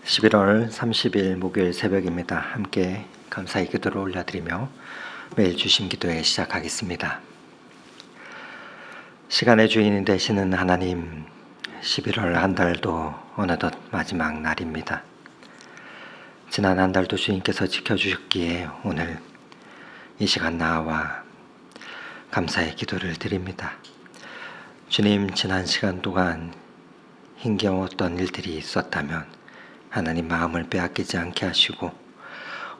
(11월 30일) 목요일 새벽입니다. 함께 감사의 기도를 올려드리며 매일 주심 기도회 시작하겠습니다. 시간의 주인이 되시는 하나님, 11월 한 달도 어느덧 마지막 날입니다. 지난 한 달도 주님께서 지켜주셨기에 오늘 이 시간 나와 감사의 기도를 드립니다. 주님, 지난 시간 동안 힘겨웠던 일들이 있었다면 하나님 마음을 빼앗기지 않게 하시고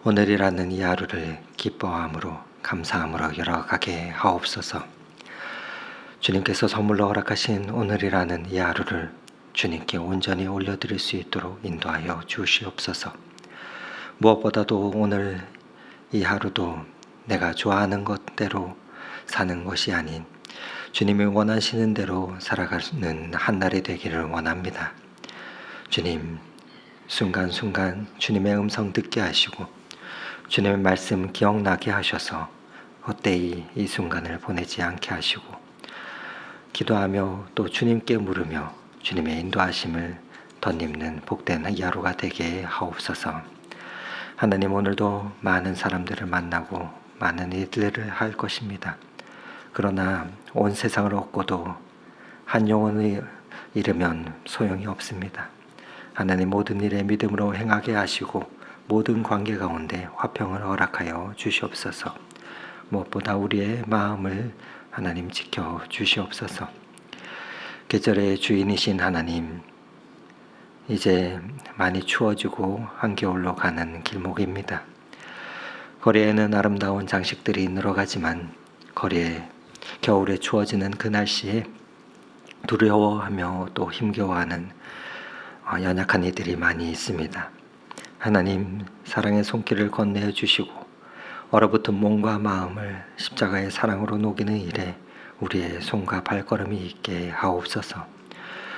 오늘이라는 이 하루를 기뻐함으로 감사함으로 열어가게 하옵소서. 주님께서 선물로 허락하신 오늘이라는 이 하루를 주님께 온전히 올려드릴 수 있도록 인도하여 주시옵소서. 무엇보다도 오늘 이 하루도 내가 좋아하는 것대로 사는 것이 아닌 주님이 원하시는 대로 살아가는 한 날이 되기를 원합니다. 주님, 순간순간 주님의 음성 듣게 하시고 주님의 말씀 기억나게 하셔서 헛되이 이 순간을 보내지 않게 하시고 기도하며 또 주님께 물으며 주님의 인도하심을 덧입는 복된 이 하루가 되게 하옵소서. 하나님, 오늘도 많은 사람들을 만나고 많은 일들을 할 것입니다. 그러나 온 세상을 얻고도 한 영혼을 잃으면 소용이 없습니다. 하나님, 모든 일에 믿음으로 행하게 하시고 모든 관계 가운데 화평을 허락하여 주시옵소서. 무엇보다 우리의 마음을 하나님 지켜 주시옵소서. 계절의 주인이신 하나님, 이제 많이 추워지고 한겨울로 가는 길목입니다. 거리에는 아름다운 장식들이 늘어가지만 거리에 겨울에 추워지는 그 날씨에 두려워하며 또 힘겨워하는 연약한 이들이 많이 있습니다. 하나님, 사랑의 손길을 건네어 주시고 얼어붙은 몸과 마음을 십자가의 사랑으로 녹이는 일에 우리의 손과 발걸음이 있게 하옵소서.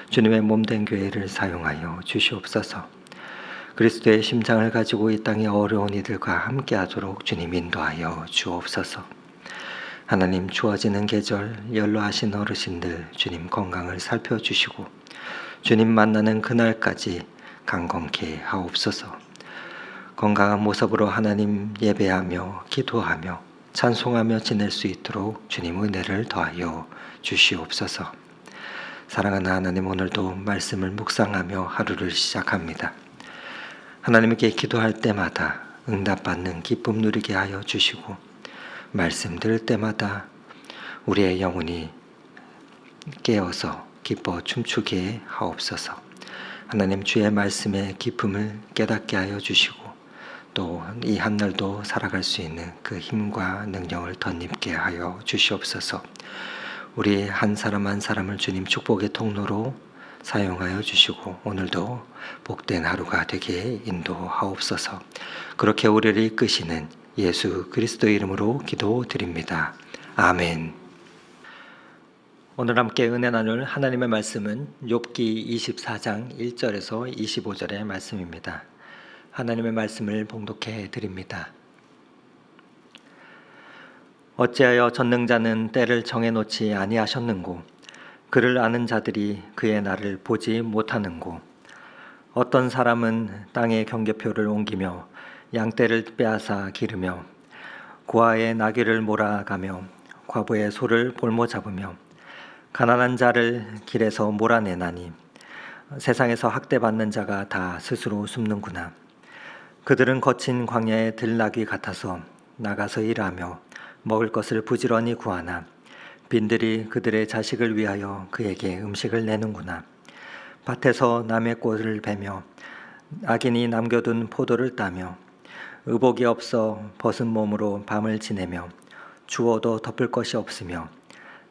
주님의 몸된 교회를 사용하여 주시옵소서. 그리스도의 심장을 가지고 이 땅의 어려운 이들과 함께하도록 주님 인도하여 주옵소서. 하나님, 추워지는 계절 연로하신 어르신들 주님 건강을 살펴주시고 주님 만나는 그날까지 강건케 하옵소서. 건강한 모습으로 하나님 예배하며 기도하며 찬송하며 지낼 수 있도록 주님 은혜를 더하여 주시옵소서. 사랑하는 하나님, 오늘도 말씀을 묵상하며 하루를 시작합니다. 하나님께 기도할 때마다 응답받는 기쁨 누리게 하여 주시고 말씀 들을 때마다 우리의 영혼이 깨어서 기뻐 춤추게 하옵소서. 하나님, 주의 말씀의 기쁨을 깨닫게 하여 주시고 또 이 한 날도 살아갈 수 있는 그 힘과 능력을 덧입게 하여 주시옵소서. 우리 한 사람 한 사람을 주님 축복의 통로로 사용하여 주시고 오늘도 복된 하루가 되게 인도하옵소서. 그렇게 우리를 이끄시는 예수 그리스도 이름으로 기도드립니다. 아멘. 오늘 함께 은혜 나눌 하나님의 말씀은 욥기 24장 1절에서 25절의 말씀입니다. 하나님의 말씀을 봉독해 드립니다. 어찌하여 전능자는 때를 정해놓지 아니하셨는고 그를 아는 자들이 그의 날을 보지 못하는고 어떤 사람은 땅의 경계표를 옮기며 양떼를 빼앗아 기르며 고아의 나귀를 몰아가며 과부의 소를 볼모 잡으며 가난한 자를 길에서 몰아내나니 세상에서 학대받는 자가 다 스스로 숨는구나. 그들은 거친 광야의 들나귀 같아서 나가서 일하며 먹을 것을 부지런히 구하나 빈들이 그들의 자식을 위하여 그에게 음식을 내는구나. 밭에서 남의 꼴을 베며 악인이 남겨둔 포도를 따며 의복이 없어 벗은 몸으로 밤을 지내며 주워도 덮을 것이 없으며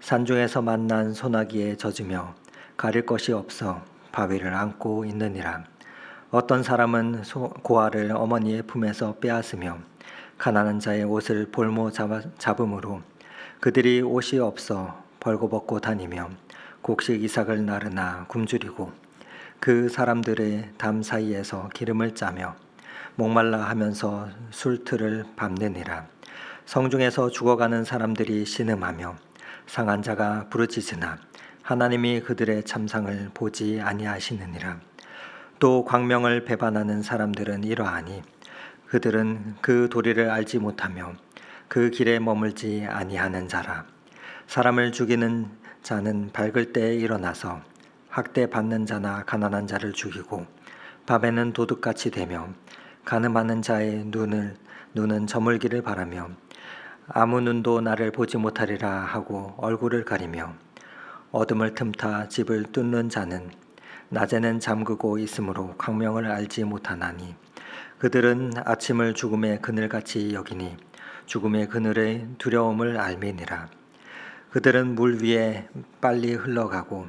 산중에서 만난 소나기에 젖으며 가릴 것이 없어 바위를 안고 있느니라. 어떤 사람은 고아를 어머니의 품에서 빼앗으며 가난한 자의 옷을 볼모 잡음으로 그들이 옷이 없어 벌거벗고 다니며 곡식 이삭을 나르나 굶주리고 그 사람들의 담 사이에서 기름을 짜며 목말라 하면서 술틀을 밟느니라. 성중에서 죽어가는 사람들이 신음하며 상한 자가 부르짖으나 하나님이 그들의 참상을 보지 아니하시느니라. 또 광명을 배반하는 사람들은 이러하니 그들은 그 도리를 알지 못하며 그 길에 머물지 아니하는 자라. 사람을 죽이는 자는 밝을 때에 일어나서 학대받는 자나 가난한 자를 죽이고 밤에는 도둑같이 되며 간음하는 자의 눈은 저물기를 바라며 아무 눈도 나를 보지 못하리라 하고 얼굴을 가리며 어둠을 틈타 집을 뚫는 자는 낮에는 잠그고 있으므로 광명을 알지 못하나니 그들은 아침을 죽음의 그늘같이 여기니 죽음의 그늘의 두려움을 알미니라. 그들은 물 위에 빨리 흘러가고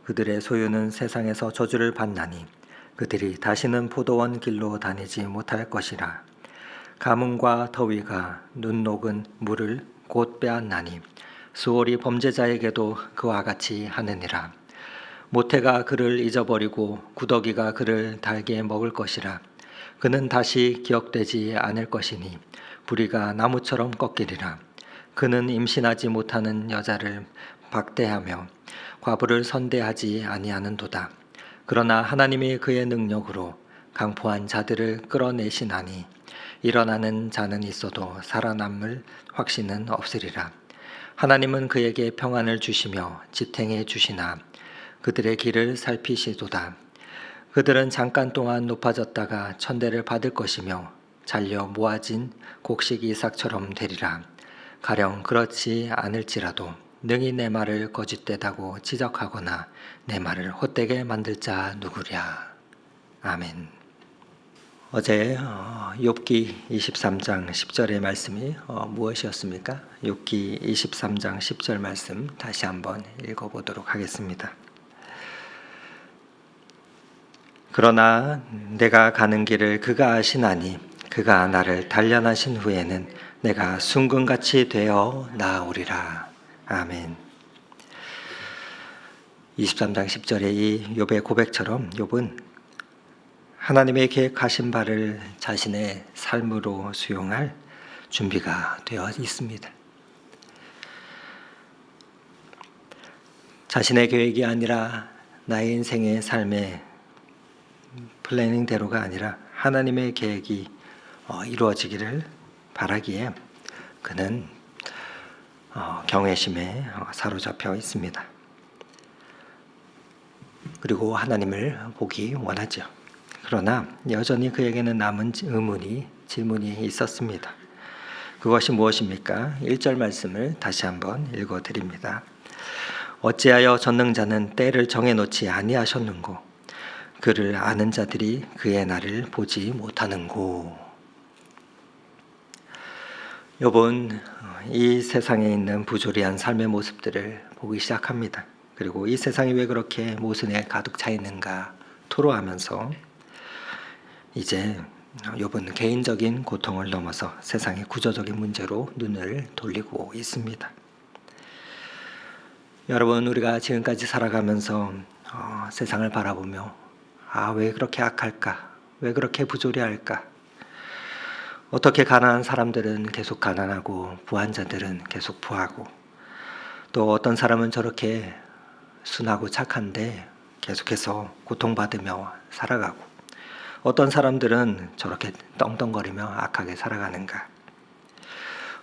그들의 소유는 세상에서 저주를 받나니 그들이 다시는 포도원 길로 다니지 못할 것이라. 가뭄과 더위가 눈 녹은 물을 곧 빼앗나니 수월이 범죄자에게도 그와 같이 하느니라. 모태가 그를 잊어버리고 구더기가 그를 달게 먹을 것이라. 그는 다시 기억되지 않을 것이니 부리가 나무처럼 꺾이리라. 그는 임신하지 못하는 여자를 박대하며 과부를 선대하지 아니하는도다. 그러나 하나님이 그의 능력으로 강포한 자들을 끌어내시나니 일어나는 자는 있어도 살아남을 확신은 없으리라. 하나님은 그에게 평안을 주시며 지탱해 주시나 그들의 길을 살피시도다. 그들은 잠깐 동안 높아졌다가 천대를 받을 것이며 잘려 모아진 곡식 이삭처럼 되리라. 가령 그렇지 않을지라도 능히 내 말을 거짓되다고 지적하거나 내 말을 헛되게 만들 자 누구랴. 아멘. 어제 욥기 23장 10절의 말씀이 무엇이었습니까? 욥기 23장 10절 말씀 다시 한번 읽어보도록 하겠습니다. 그러나 내가 가는 길을 그가 아시나니 그가 나를 단련하신 후에는 내가 순금같이 되어 나아오리라. 아멘. 23장 10절의 이 욥의 고백처럼 욥은 하나님의 계획하신 바를 자신의 삶으로 수용할 준비가 되어 있습니다. 자신의 계획이 아니라 나의 인생의 삶의 플래닝대로가 아니라 하나님의 계획이 이루어지기를 바라기에 그는 경외심에 사로잡혀 있습니다. 그리고 하나님을 보기 원하죠. 그러나 여전히 그에게는 남은 질문이 있었습니다. 그것이 무엇입니까? 1절 말씀을 다시 한번 읽어드립니다. 어찌하여 전능자는 때를 정해놓지 아니하셨는고 그를 아는 자들이 그의 날을 보지 못하는고. 욥은 이 세상에 있는 부조리한 삶의 모습들을 보기 시작합니다. 그리고 이 세상이 왜 그렇게 모순에 가득 차 있는가 토로하면서 이제 욥은 개인적인 고통을 넘어서 세상의 구조적인 문제로 눈을 돌리고 있습니다. 여러분, 우리가 지금까지 살아가면서 세상을 바라보며 왜 그렇게 악할까? 왜 그렇게 부조리할까? 어떻게 가난한 사람들은 계속 가난하고 부한자들은 계속 부하고 또 어떤 사람은 저렇게 순하고 착한데 계속해서 고통받으며 살아가고 어떤 사람들은 저렇게 떵떵거리며 악하게 살아가는가?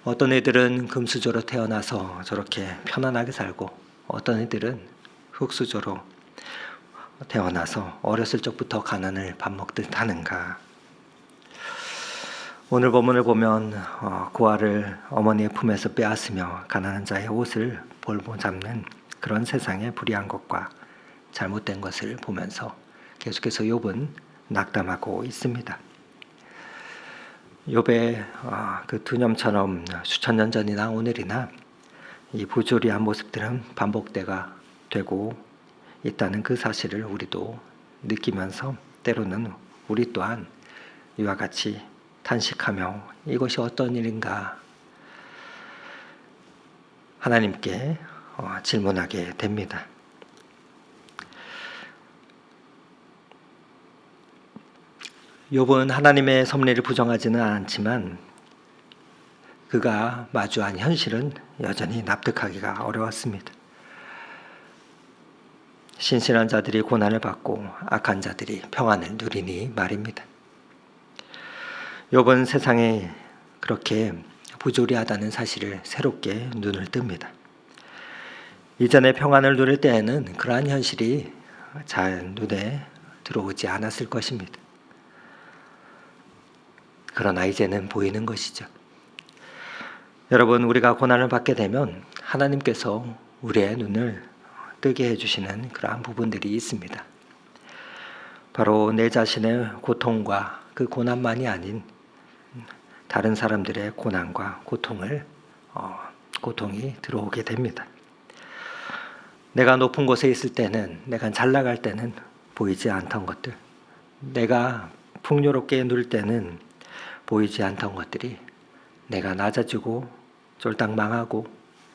어떤 애들은 금수저로 태어나서 저렇게 편안하게 살고 어떤 애들은 흙수저로 태어나서 어렸을 적부터 가난을 밥 먹듯 하는가? 오늘 본문을 보면 고아를 어머니의 품에서 빼앗으며 가난한 자의 옷을 볼모 잡는 그런 세상의 불의한 것과 잘못된 것을 보면서 계속해서 욥은 낙담하고 있습니다. 욥의 그 두념처럼 수천 년 전이나 오늘이나 이 부조리한 모습들은 반복되가 되고 있다는 그 사실을 우리도 느끼면서 때로는 우리 또한 이와 같이 탄식하며 이것이 어떤 일인가 하나님께 질문하게 됩니다. 욥은 하나님의 섭리를 부정하지는 않지만 그가 마주한 현실은 여전히 납득하기가 어려웠습니다. 신실한 자들이 고난을 받고 악한 자들이 평안을 누리니 말입니다. 욥은 세상에 그렇게 부조리하다는 사실을 새롭게 눈을 뜹니다. 이전에 평안을 누릴 때에는 그러한 현실이 잘 눈에 들어오지 않았을 것입니다. 그러나 이제는 보이는 것이죠. 여러분, 우리가 고난을 받게 되면 하나님께서 우리의 눈을 뜨게 해주시는 그러한 부분들이 있습니다. 바로 내 자신의 고통과 그 고난만이 아닌 다른 사람들의 고난과 고통이 들어오게 됩니다. 내가 높은 곳에 있을 때는, 내가 잘 나갈 때는 보이지 않던 것들, 내가 풍요롭게 누릴 때는 보이지 않던 것들이 내가 낮아지고 쫄딱 망하고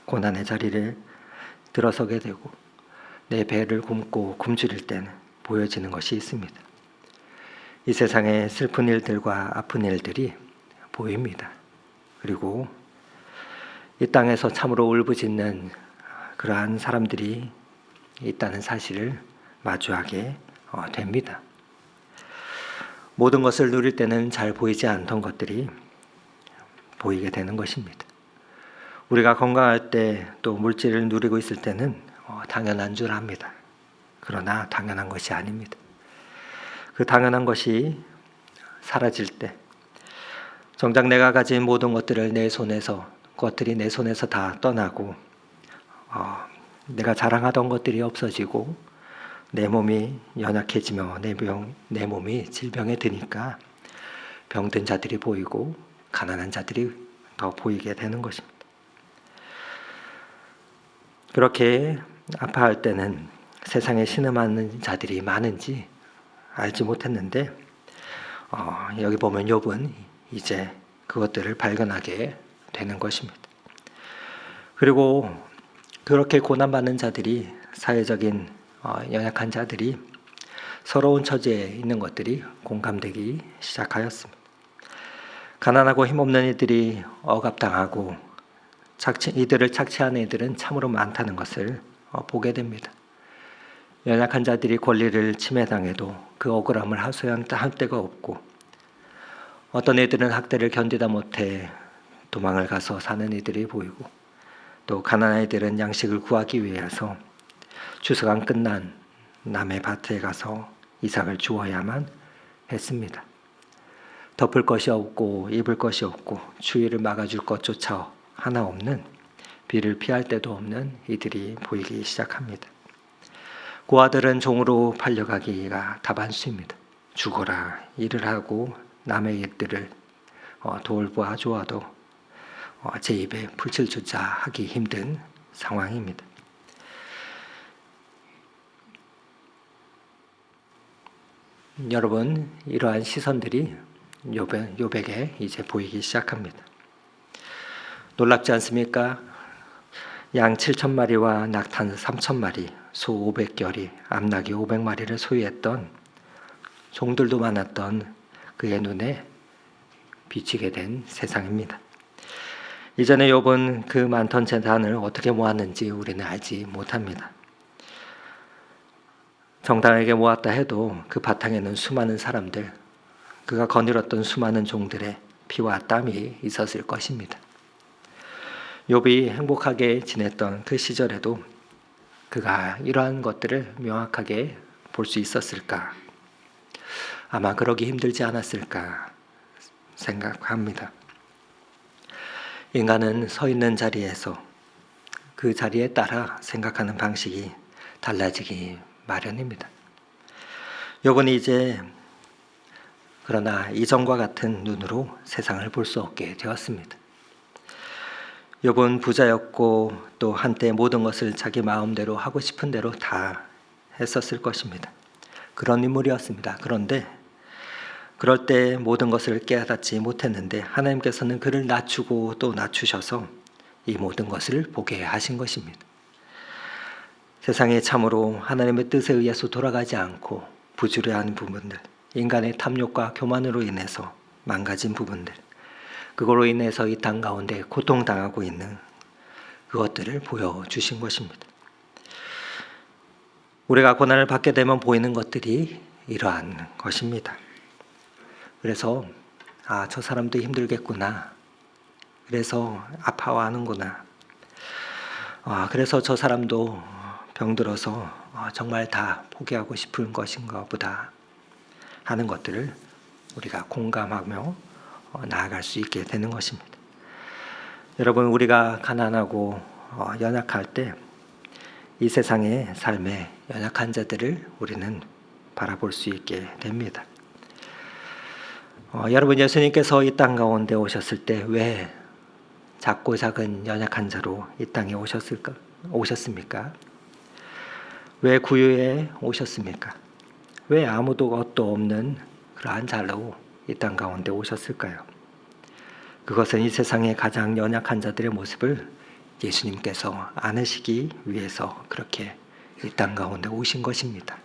고난의 자리를 들어서게 되고 내 배를 굶고 굶주릴 때는 보여지는 것이 있습니다. 이 세상의 슬픈 일들과 아픈 일들이 보입니다. 그리고 이 땅에서 참으로 울부짖는 그러한 사람들이 있다는 사실을 마주하게 됩니다. 모든 것을 누릴 때는 잘 보이지 않던 것들이 보이게 되는 것입니다. 우리가 건강할 때 또 물질을 누리고 있을 때는 당연한 줄 압니다. 그러나 당연한 것이 아닙니다. 그 당연한 것이 사라질 때 정작 내가 가진 모든 것들이 내 손에서 다 떠나고 내가 자랑하던 것들이 없어지고 내 몸이 연약해지며 내 몸이 질병에 드니까 병든 자들이 보이고 가난한 자들이 더 보이게 되는 것입니다. 그렇게 아파할 때는 세상에 신음하는 자들이 많은지 알지 못했는데 여기 보면 욥은 이제 그것들을 발견하게 되는 것입니다. 그리고 그렇게 고난받는 자들이, 사회적인 연약한 자들이 서러운 처지에 있는 것들이 공감되기 시작하였습니다. 가난하고 힘없는 이들이 억압당하고 이들을 착취하는 이들은 참으로 많다는 것을 보게 됩니다. 연약한 자들이 권리를 침해당해도 그 억울함을 하소연할 데가 없고 어떤 이들은 학대를 견디다 못해 도망을 가서 사는 이들이 보이고 또 가난한 이들은 양식을 구하기 위해서 추수가 끝난 남의 밭에 가서 이삭을 주워야만 했습니다. 덮을 것이 없고 입을 것이 없고 추위를 막아줄 것조차 하나 없는, 비를 피할 데도 없는 이들이 보이기 시작합니다. 고아들은 종으로 팔려가기가 다반수입니다. 죽어라 일을 하고 남의 일들을 돌보아 주어도 제 입에 풀칠조차 하기 힘든 상황입니다. 여러분, 이러한 시선들이 욥에게 이제 보이기 시작합니다. 놀랍지 않습니까? 양 7,000마리와 낙탄 3,000마리, 소 500결이, 암낙이 500마리를 소유했던, 종들도 많았던 그의 눈에 비치게 된 세상입니다. 이전에 욥은 그 많던 재산을 어떻게 모았는지 우리는 알지 못합니다. 정당하게 모았다 해도 그 바탕에는 수많은 사람들, 그가 거느렸던 수많은 종들의 피와 땀이 있었을 것입니다. 욥이 행복하게 지냈던 그 시절에도 그가 이러한 것들을 명확하게 볼 수 있었을까? 아마 그러기 힘들지 않았을까 생각합니다. 인간은 서 있는 자리에서 그 자리에 따라 생각하는 방식이 달라지기 마련입니다. 욥은 이제 그러나 이전과 같은 눈으로 세상을 볼 수 없게 되었습니다. 욥은 부자였고 또 한때 모든 것을 자기 마음대로 하고 싶은 대로 다 했었을 것입니다. 그런 인물이었습니다. 그런데 그럴 때 모든 것을 깨닫지 못했는데 하나님께서는 그를 낮추고 또 낮추셔서 이 모든 것을 보게 하신 것입니다. 세상에 참으로 하나님의 뜻에 의해서 돌아가지 않고 부주의한 부분들, 인간의 탐욕과 교만으로 인해서 망가진 부분들, 그걸로 인해서 이 땅 가운데 고통당하고 있는 그것들을 보여주신 것입니다. 우리가 고난을 받게 되면 보이는 것들이 이러한 것입니다. 그래서 저 사람도 힘들겠구나. 그래서 아파하는구나. 그래서 저 사람도 병들어서 정말 다 포기하고 싶은 것인가 보다 하는 것들을 우리가 공감하며 나아갈 수 있게 되는 것입니다. 여러분, 우리가 가난하고 연약할 때 이 세상의 삶의 연약한 자들을 우리는 바라볼 수 있게 됩니다. 여러분, 예수님께서 이 땅 가운데 오셨을 때 왜 작고 작은 연약한 자로 이 땅에 오셨습니까? 왜 구유에 오셨습니까? 왜 아무도 것도 없는 그러한 자로 이 땅 가운데 오셨을까요? 그것은 이 세상의 가장 연약한 자들의 모습을 예수님께서 안으시기 위해서 그렇게 이 땅 가운데 오신 것입니다.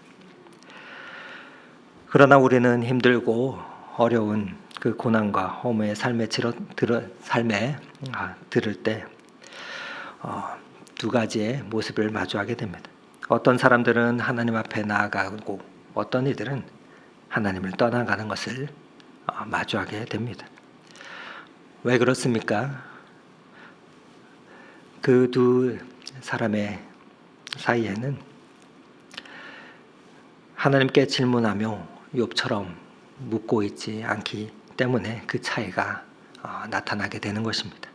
그러나 우리는 힘들고 어려운 그 고난과 허무의 삶에 들을 때 두 가지의 모습을 마주하게 됩니다. 어떤 사람들은 하나님 앞에 나아가고 어떤 이들은 하나님을 떠나가는 것을 마주하게 됩니다. 왜 그렇습니까? 그 두 사람의 사이에는 하나님께 질문하며 욥처럼 묻고 있지 않기 때문에 그 차이가 나타나게 되는 것입니다.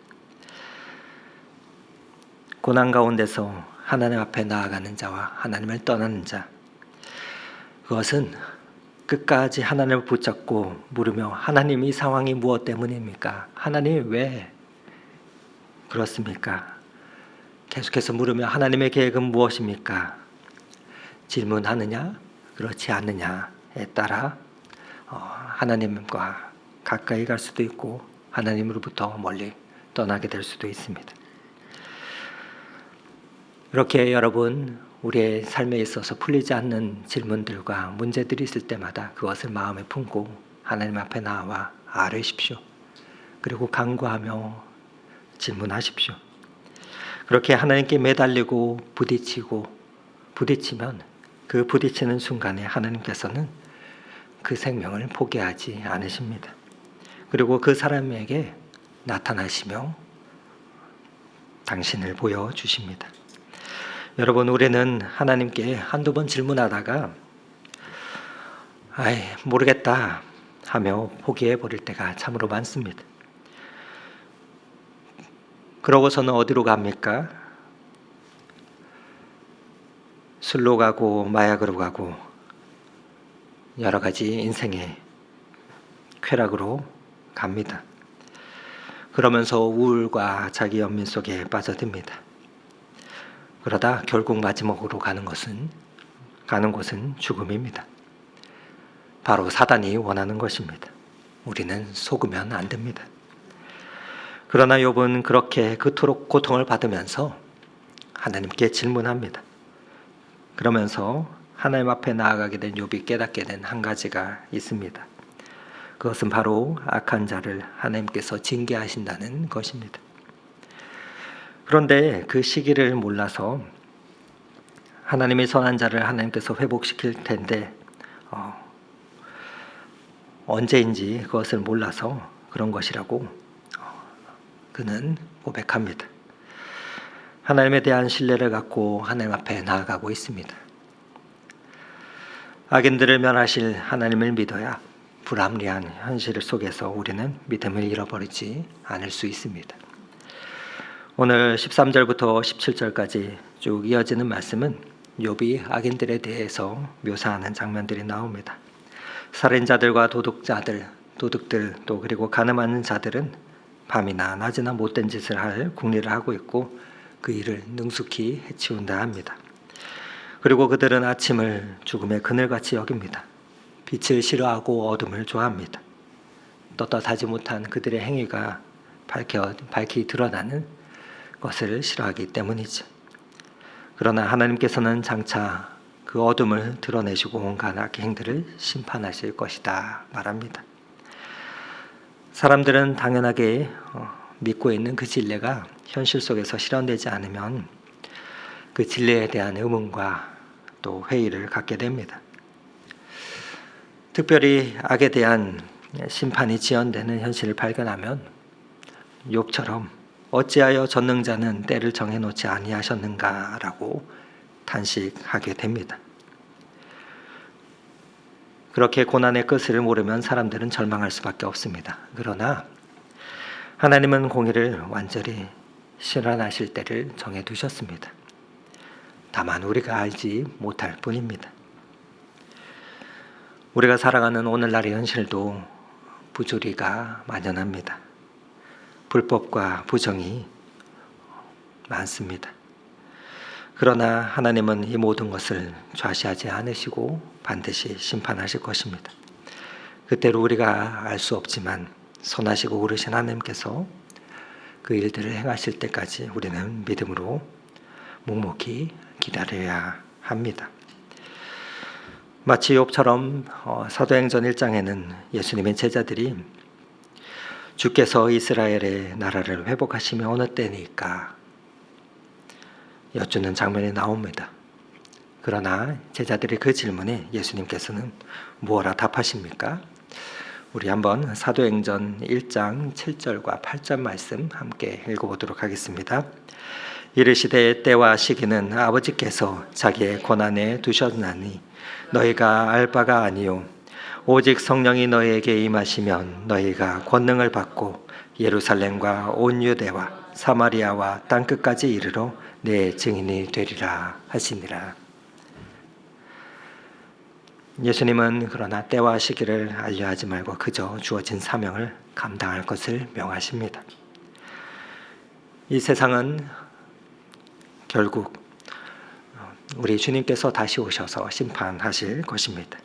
고난 가운데서 하나님 앞에 나아가는 자와 하나님을 떠나는 자, 그것은 끝까지 하나님을 붙잡고 물으며 하나님, 이 상황이 무엇 때문입니까? 하나님, 왜 그렇습니까? 계속해서 물으며 하나님의 계획은 무엇입니까? 질문하느냐 그렇지 않느냐에 따라 하나님과 가까이 갈 수도 있고 하나님으로부터 멀리 떠나게 될 수도 있습니다. 이렇게 여러분, 우리의 삶에 있어서 풀리지 않는 질문들과 문제들이 있을 때마다 그것을 마음에 품고 하나님 앞에 나와 아뢰십시오. 그리고 간구하며 질문하십시오. 그렇게 하나님께 매달리고 부딪히면 그 부딪히는 순간에 하나님께서는 그 생명을 포기하지 않으십니다. 그리고 그 사람에게 나타나시며 당신을 보여주십니다. 여러분, 우리는 하나님께 한두 번 질문하다가 모르겠다 하며 포기해버릴 때가 참으로 많습니다. 그러고서는 어디로 갑니까? 술로 가고 마약으로 가고 여러 가지 인생의 쾌락으로 갑니다. 그러면서 우울과 자기 연민 속에 빠져듭니다. 그러다 결국 마지막으로 가는 곳은 죽음입니다. 바로 사단이 원하는 것입니다. 우리는 속으면 안 됩니다. 그러나 욥은 그렇게 그토록 고통을 받으면서 하나님께 질문합니다. 그러면서 하나님 앞에 나아가게 된 욥이 깨닫게 된 한 가지가 있습니다. 그것은 바로 악한 자를 하나님께서 징계하신다는 것입니다. 그런데 그 시기를 몰라서 하나님이 선한 자를 하나님께서 회복시킬 텐데 언제인지 그것을 몰라서 그런 것이라고 그는 고백합니다. 하나님에 대한 신뢰를 갖고 하나님 앞에 나아가고 있습니다. 악인들을 멸하실 하나님을 믿어야 불합리한 현실 속에서 우리는 믿음을 잃어버리지 않을 수 있습니다. 오늘 13절부터 17절까지 쭉 이어지는 말씀은 욥이 악인들에 대해서 묘사하는 장면들이 나옵니다. 살인자들과 도둑들 또 그리고 가늠하는 자들은 밤이나 낮이나 못된 짓을 할 궁리를 하고 있고 그 일을 능숙히 해치운다 합니다. 그리고 그들은 아침을 죽음의 그늘같이 여깁니다. 빛을 싫어하고 어둠을 좋아합니다. 떳떳하지 못한 그들의 행위가 밝히 드러나는 것을 싫어하기 때문이죠. 그러나 하나님께서는 장차 그 어둠을 드러내시고 온갖 악의 행들을 심판하실 것이다 말합니다. 사람들은 당연하게 믿고 있는 그 진리가 현실 속에서 실현되지 않으면 그 진리에 대한 의문과 또 회의를 갖게 됩니다. 특별히 악에 대한 심판이 지연되는 현실을 발견하면 욥처럼 어찌하여 전능자는 때를 정해놓지 아니하셨는가라고 탄식하게 됩니다. 그렇게 고난의 끝을 모르면 사람들은 절망할 수밖에 없습니다. 그러나 하나님은 공의를 완전히 실현하실 때를 정해두셨습니다. 다만 우리가 알지 못할 뿐입니다. 우리가 살아가는 오늘날의 현실도 부조리가 만연합니다. 불법과 부정이 많습니다. 그러나 하나님은 이 모든 것을 좌시하지 않으시고 반드시 심판하실 것입니다. 그때로 우리가 알 수 없지만 선하시고 오르신 하나님께서 그 일들을 행하실 때까지 우리는 믿음으로 묵묵히 기다려야 합니다. 마치 욥처럼 사도행전 1장에는 예수님의 제자들이 주께서 이스라엘의 나라를 회복하시며 어느 때니까 여쭈는 장면이 나옵니다. 그러나 제자들의 그 질문에 예수님께서는 무엇라 답하십니까? 우리 한번 사도행전 1장 7절과 8절 말씀 함께 읽어보도록 하겠습니다. 이르시되 때와 시기는 아버지께서 자기의 권한에 두셨나니 너희가 알 바가 아니요 오직 성령이 너희에게 임하시면 너희가 권능을 받고 예루살렘과 온 유대와 사마리아와 땅끝까지 이르러 내 증인이 되리라 하시니라. 예수님은 그러나 때와 시기를 알려하지 말고 그저 주어진 사명을 감당할 것을 명하십니다. 이 세상은 결국 우리 주님께서 다시 오셔서 심판하실 것입니다.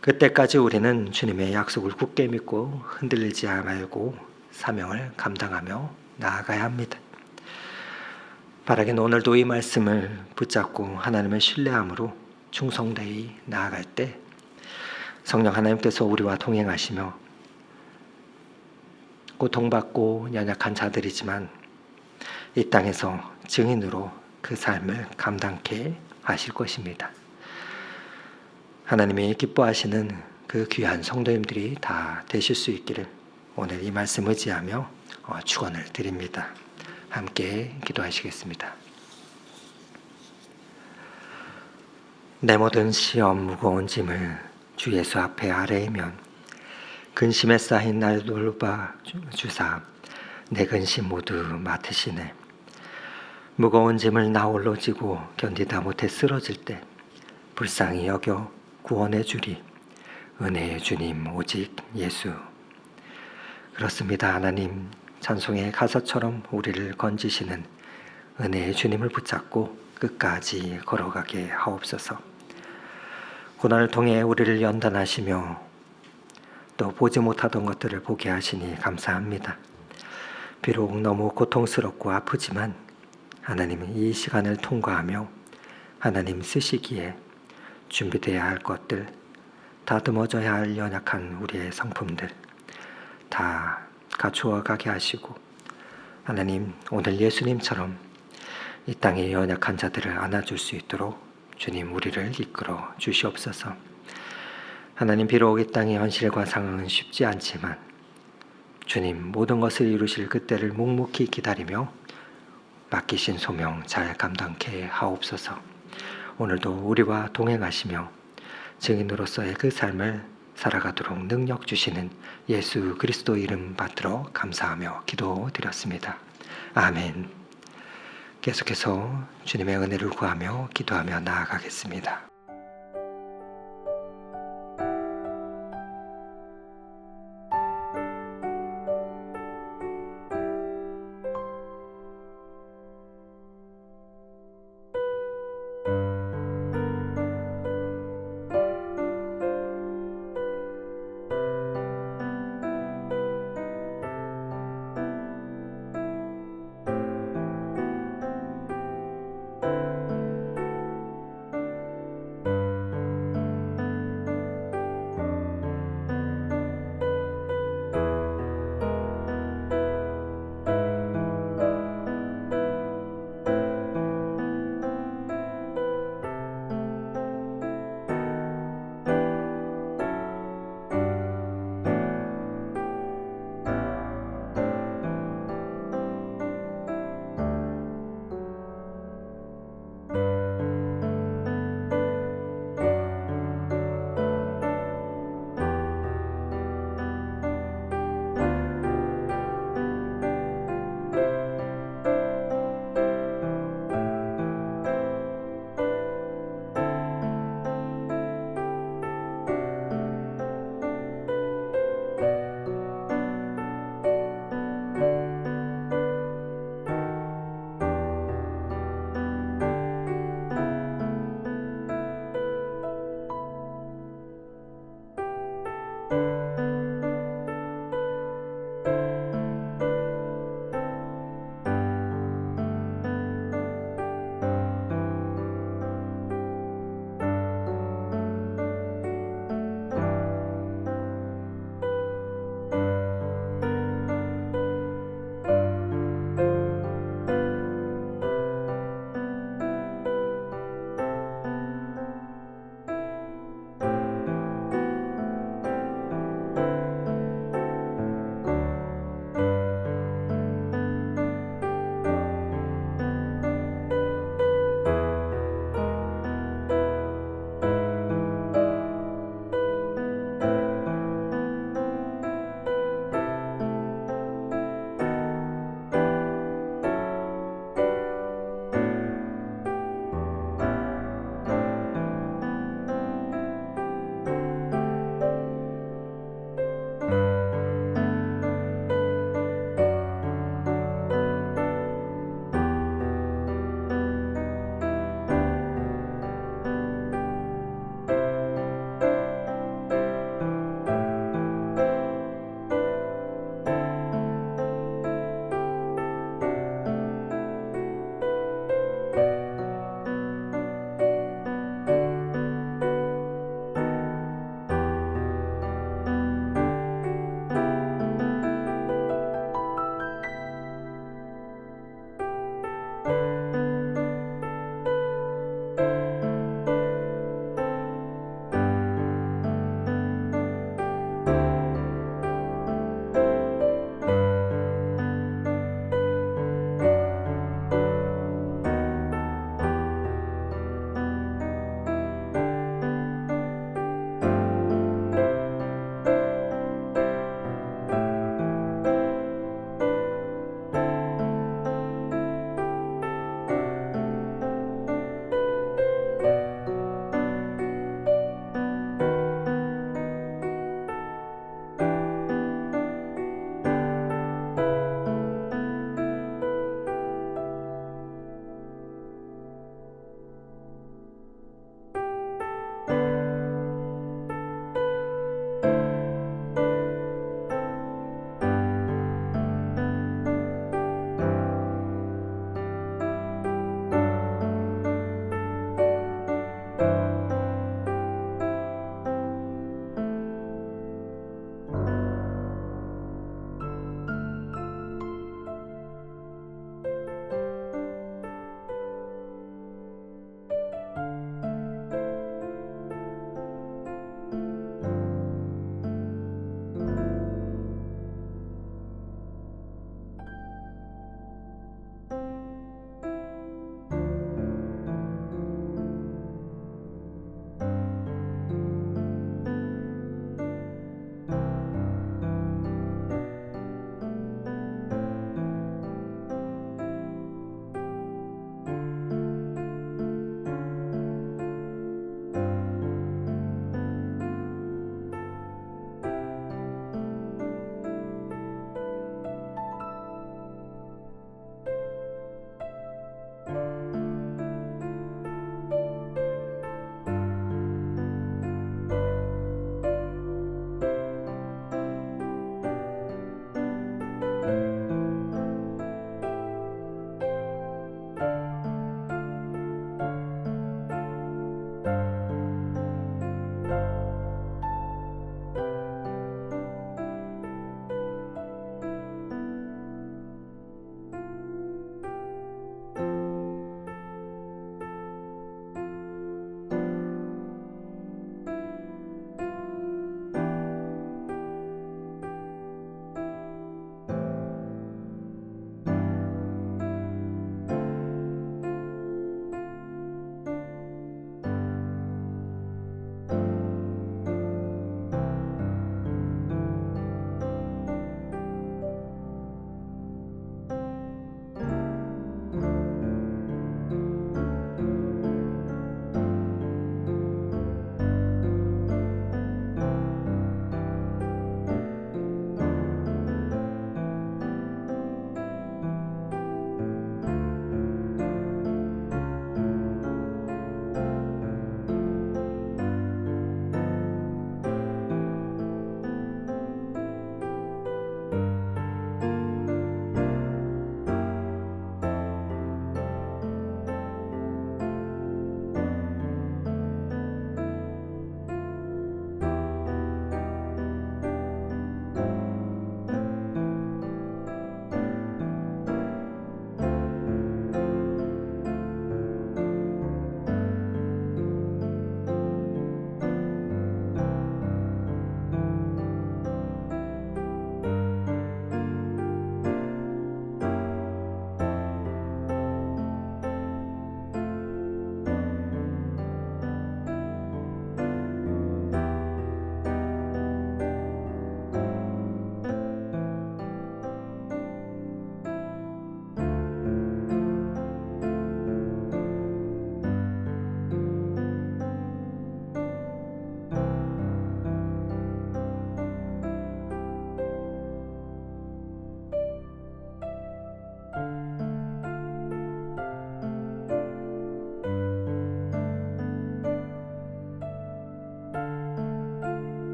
그때까지 우리는 주님의 약속을 굳게 믿고 흔들리지 말고 사명을 감당하며 나아가야 합니다. 바라기는 오늘도 이 말씀을 붙잡고 하나님을 신뢰함으로 충성되이 나아갈 때 성령 하나님께서 우리와 동행하시며 고통받고 연약한 자들이지만 이 땅에서 증인으로 그 삶을 감당케 하실 것입니다. 하나님이 기뻐하시는 그 귀한 성도님들이 다 되실 수 있기를 오늘 이 말씀 의지하며 축원을 드립니다. 함께 기도하시겠습니다. 내 모든 시험 무거운 짐을 주 예수 앞에 아뢰이면 근심에 쌓인 날 돌봐 주사 내 근심 모두 맡으시네. 무거운 짐을 나 홀로 지고 견디다 못해 쓰러질 때 불쌍히 여겨 구원해 주리 은혜의 주님 오직 예수. 그렇습니다. 하나님 찬송의 가사처럼 우리를 건지시는 은혜의 주님을 붙잡고 끝까지 걸어가게 하옵소서. 고난을 통해 우리를 연단하시며 또 보지 못하던 것들을 보게 하시니 감사합니다. 비록 너무 고통스럽고 아프지만 하나님은 이 시간을 통과하며 하나님 쓰시기에 준비되어야 할 것들, 다듬어져야 할 연약한 우리의 성품들 다 갖추어 가게 하시고 하나님 오늘 예수님처럼 이 땅의 연약한 자들을 안아줄 수 있도록 주님 우리를 이끌어 주시옵소서. 하나님 비록 이 땅의 현실과 상황은 쉽지 않지만 주님 모든 것을 이루실 그때를 묵묵히 기다리며 맡기신 소명 잘 감당케 하옵소서. 오늘도 우리와 동행하시며 증인으로서의 그 삶을 살아가도록 능력 주시는 예수 그리스도 이름 받들어 감사하며 기도드렸습니다. 아멘. 계속해서 주님의 은혜를 구하며 기도하며 나아가겠습니다.